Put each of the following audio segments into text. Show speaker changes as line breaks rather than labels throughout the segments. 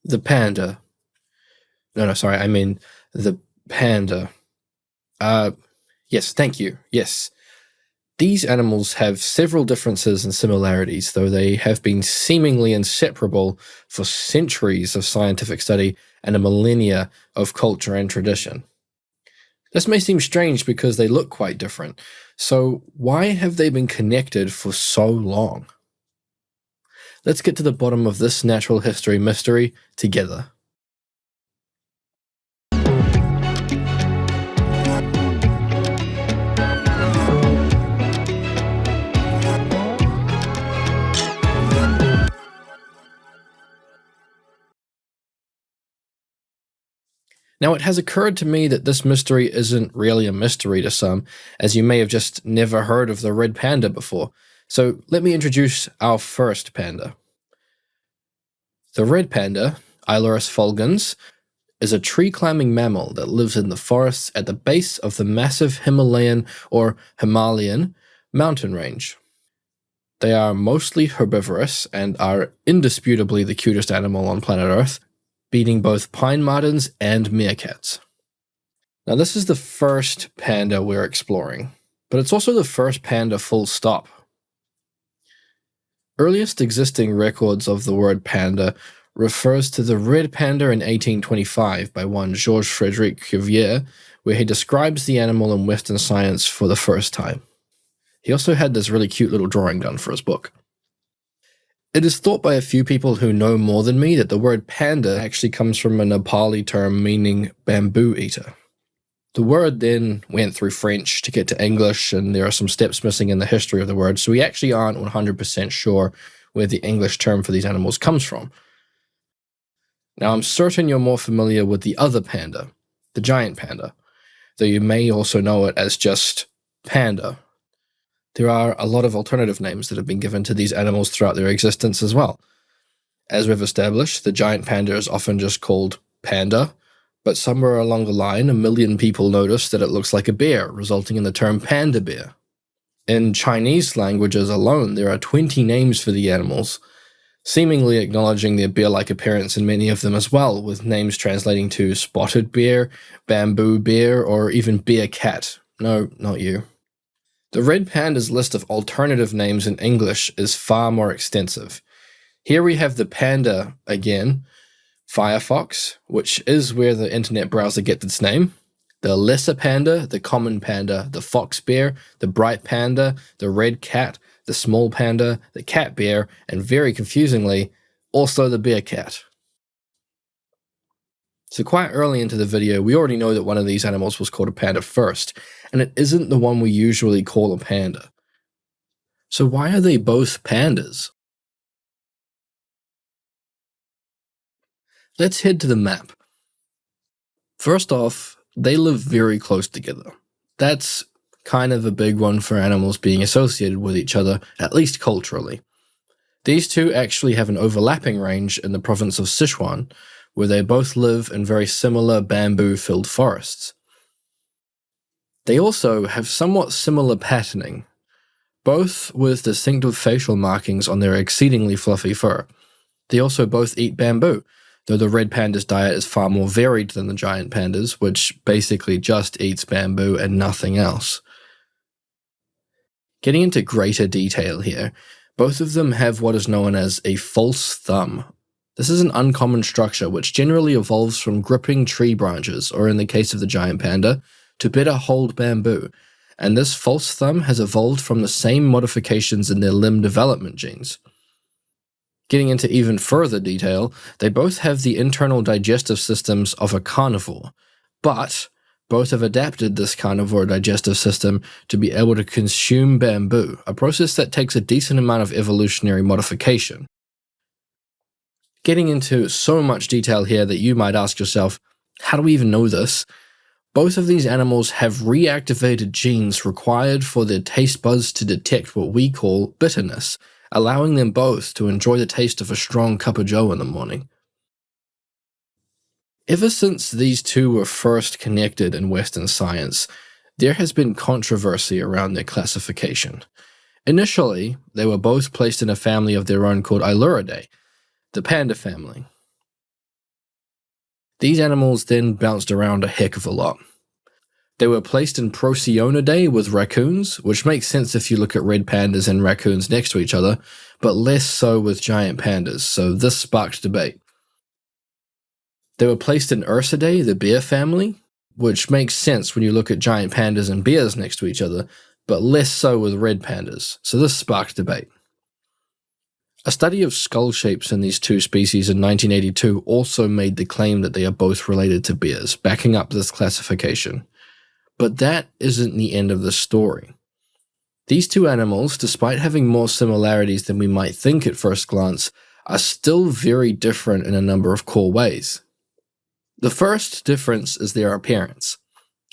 The panda. No, sorry, I mean the panda. Yes, thank you. Yes. These animals have several differences and similarities, though they have been seemingly inseparable for centuries of scientific study and a millennia of culture and tradition. This may seem strange because they look quite different, so why have they been connected for so long? Let's get to the bottom of this natural history mystery together. Now, it has occurred to me that this mystery isn't really a mystery to some, as you may have just never heard of the red panda before. So let me introduce our first panda. The red panda, Ailurus fulgens, is a tree-climbing mammal that lives in the forests at the base of the massive Himalayan or Himalayan mountain range. They are mostly herbivorous and are indisputably the cutest animal on planet Earth, beating both pine martens and meerkats. Now, this is the first panda we're exploring, but it's also the first panda full stop. Earliest existing records of the word panda refers to the red panda in 1825 by one Georges Frédéric Cuvier, where he describes the animal in Western science for the first time. He also had this really cute little drawing done for his book. It is thought by a few people who know more than me that the word panda actually comes from a Nepali term meaning bamboo eater. The word then went through French to get to English, and there are some steps missing in the history of the word, so we actually aren't 100% sure where the English term for these animals comes from. Now, I'm certain you're more familiar with the other panda, the giant panda, though you may also know it as just panda. There are a lot of alternative names that have been given to these animals throughout their existence as well. As we've established, the giant panda is often just called panda, but somewhere along the line, 1 million people noticed that it looks like a bear, resulting in the term panda bear. In Chinese languages alone, there are 20 names for the animals, seemingly acknowledging their bear-like appearance in many of them as well, with names translating to spotted bear, bamboo bear, or even bear cat. No, not you. The red panda's list of alternative names in English is far more extensive. Here we have the panda again, firefox, which is where the internet browser gets its name, the lesser panda, the common panda, the fox bear, the bright panda, the red cat, the small panda, the cat bear, and very confusingly, also the bear cat. So quite early into the video, we already know that one of these animals was called a panda first, and it isn't the one we usually call a panda. So why are they both pandas? Let's head to the map. First off, they live very close together. That's kind of a big one for animals being associated with each other, at least culturally. These two actually have an overlapping range in the province of Sichuan, where they both live in very similar bamboo-filled forests. They also have somewhat similar patterning, both with distinctive facial markings on their exceedingly fluffy fur. They also both eat bamboo, though the red panda's diet is far more varied than the giant panda's, which basically just eats bamboo and nothing else. Getting into greater detail here, both of them have what is known as a false thumb. This is an uncommon structure which generally evolves from gripping tree branches, or in the case of the giant panda, to better hold bamboo, and this false thumb has evolved from the same modifications in their limb development genes. Getting into even further detail, they both have the internal digestive systems of a carnivore, but both have adapted this carnivore digestive system to be able to consume bamboo, a process that takes a decent amount of evolutionary modification. Getting into so much detail here that you might ask yourself, how do we even know this? Both of these animals have reactivated genes required for their taste buds to detect what we call bitterness, allowing them both to enjoy the taste of a strong cup of joe in the morning. Ever since these two were first connected in Western science, there has been controversy around their classification. Initially, they were both placed in a family of their own called Ailuridae, the panda family. These animals then bounced around a heck of a lot. They were placed in Procyon with raccoons, which makes sense if you look at red pandas and raccoons next to each other, but less so with giant pandas, so this sparked debate. They were placed in Ursidae, the bear family, which makes sense when you look at giant pandas and bears next to each other, but less so with red pandas, so this sparked debate. A study of skull shapes in these two species in 1982 also made the claim that they are both related to bears, backing up this classification. But that isn't the end of the story. These two animals, despite having more similarities than we might think at first glance, are still very different in a number of core ways. The first difference is their appearance.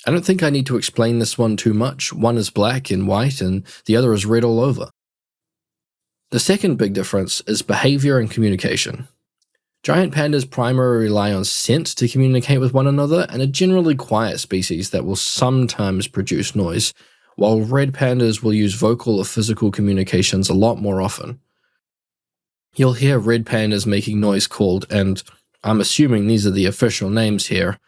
I don't think I need to explain this one too much. One is black and white, and the other is red all over. The second big difference is behavior and communication. Giant pandas primarily rely on scent to communicate with one another and are generally quiet species that will sometimes produce noise, while red pandas will use vocal or physical communications a lot more often. You'll hear red pandas making noise called, and I'm assuming these are the official names here,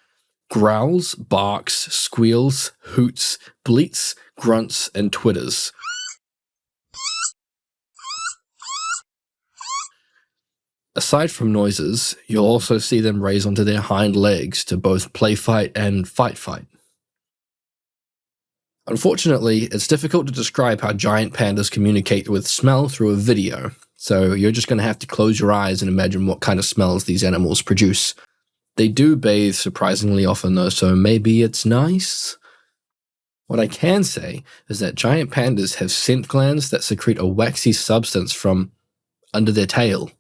growls, barks, squeals, hoots, bleats, grunts, and twitters. Aside from noises, you'll also see them raise onto their hind legs to both play fight and fight fight. Unfortunately, it's difficult to describe how giant pandas communicate with smell through a video, so you're just going to have to close your eyes and imagine what kind of smells these animals produce. They do bathe surprisingly often though, so maybe it's nice? What I can say is that giant pandas have scent glands that secrete a waxy substance from under their tail,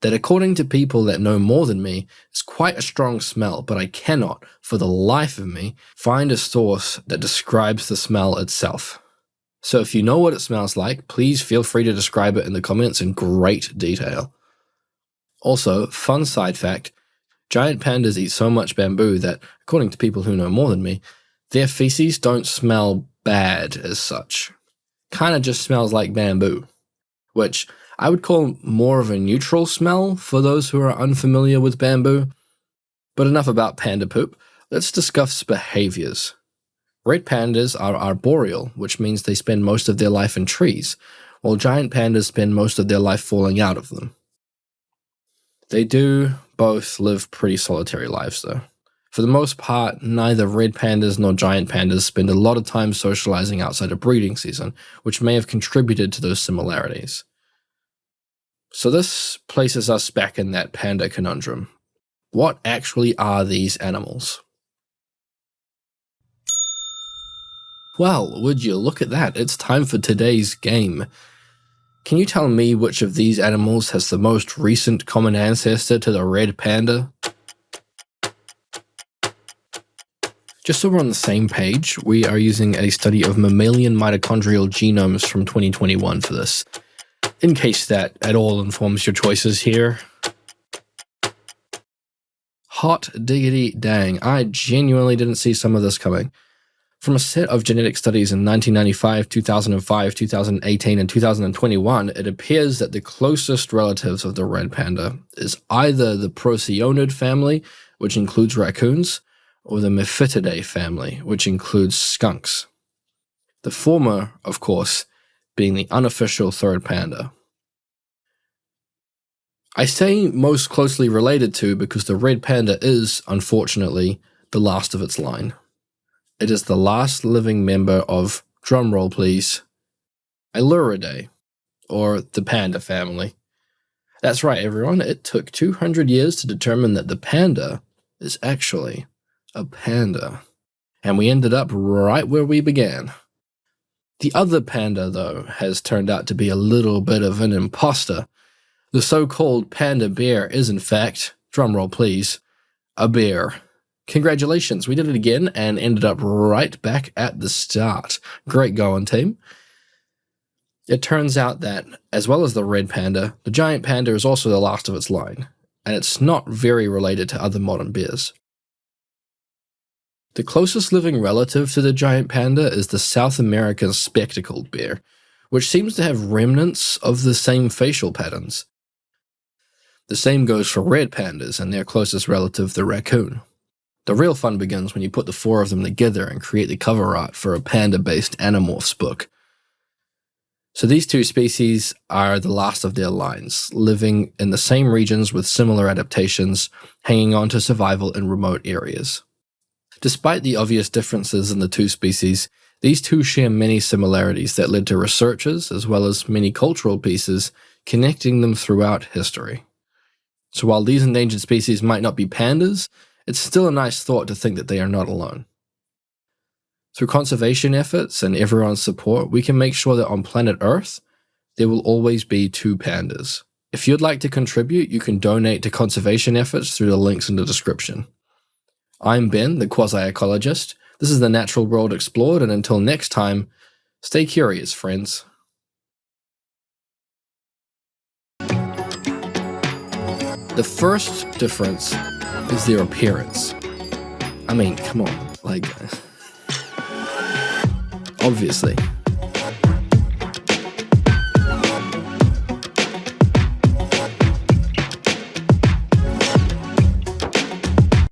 that according to people that know more than me, is quite a strong smell, but I cannot, for the life of me, find a source that describes the smell itself. So if you know what it smells like, please feel free to describe it in the comments in great detail. Also, fun side fact, giant pandas eat so much bamboo that, according to people who know more than me, their feces don't smell bad as such. Kinda just smells like bamboo, which I would call more of a neutral smell for those who are unfamiliar with bamboo. But enough about panda poop, let's discuss behaviors. Red pandas are arboreal, which means they spend most of their life in trees, while giant pandas spend most of their life falling out of them. They do both live pretty solitary lives though. For the most part, neither red pandas nor giant pandas spend a lot of time socializing outside of breeding season, which may have contributed to those similarities. So this places us back in that panda conundrum. What actually are these animals? Well, would you look at that, it's time for today's game. Can you tell me which of these animals has the most recent common ancestor to the red panda? Just so we're on the same page, we are using a study of mammalian mitochondrial genomes from 2021 for this, in case that at all informs your choices here. Hot diggity dang, I genuinely didn't see some of this coming. From a set of genetic studies in 1995, 2005, 2018, and 2021, it appears that the closest relatives of the red panda is either the Procyon family, which includes raccoons, or the Mephitidae family, which includes skunks. The former, of course, being the unofficial third panda. I say most closely related to because the red panda is, unfortunately, the last of its line. It is the last living member of, drumroll please, Ailuridae, or the panda family. That's right everyone, it took 200 years to determine that the panda is actually a panda. And we ended up right where we began. The other panda, though, has turned out to be a little bit of an imposter. The so-called panda bear is in fact, drumroll please, a bear. Congratulations, we did it again and ended up right back at the start. Great going, team. It turns out that, as well as the red panda, the giant panda is also the last of its line, and it's not very related to other modern bears. The closest living relative to the giant panda is the South American spectacled bear, which seems to have remnants of the same facial patterns. The same goes for red pandas and their closest relative, the raccoon. The real fun begins when you put the four of them together and create the cover art for a panda-based Animorphs book. So these two species are the last of their lines, living in the same regions with similar adaptations, hanging on to survival in remote areas. Despite the obvious differences in the two species, these two share many similarities that led to researchers, as well as many cultural pieces, connecting them throughout history. So while these endangered species might not be pandas, it's still a nice thought to think that they are not alone. Through conservation efforts and everyone's support, we can make sure that on planet Earth, there will always be two pandas. If you'd like to contribute, you can donate to conservation efforts through the links in the description. I'm Ben, the quasi-ecologist. This is the natural world explored, and until next time, stay curious, friends. The first difference is their appearance. I mean, come on, like, obviously.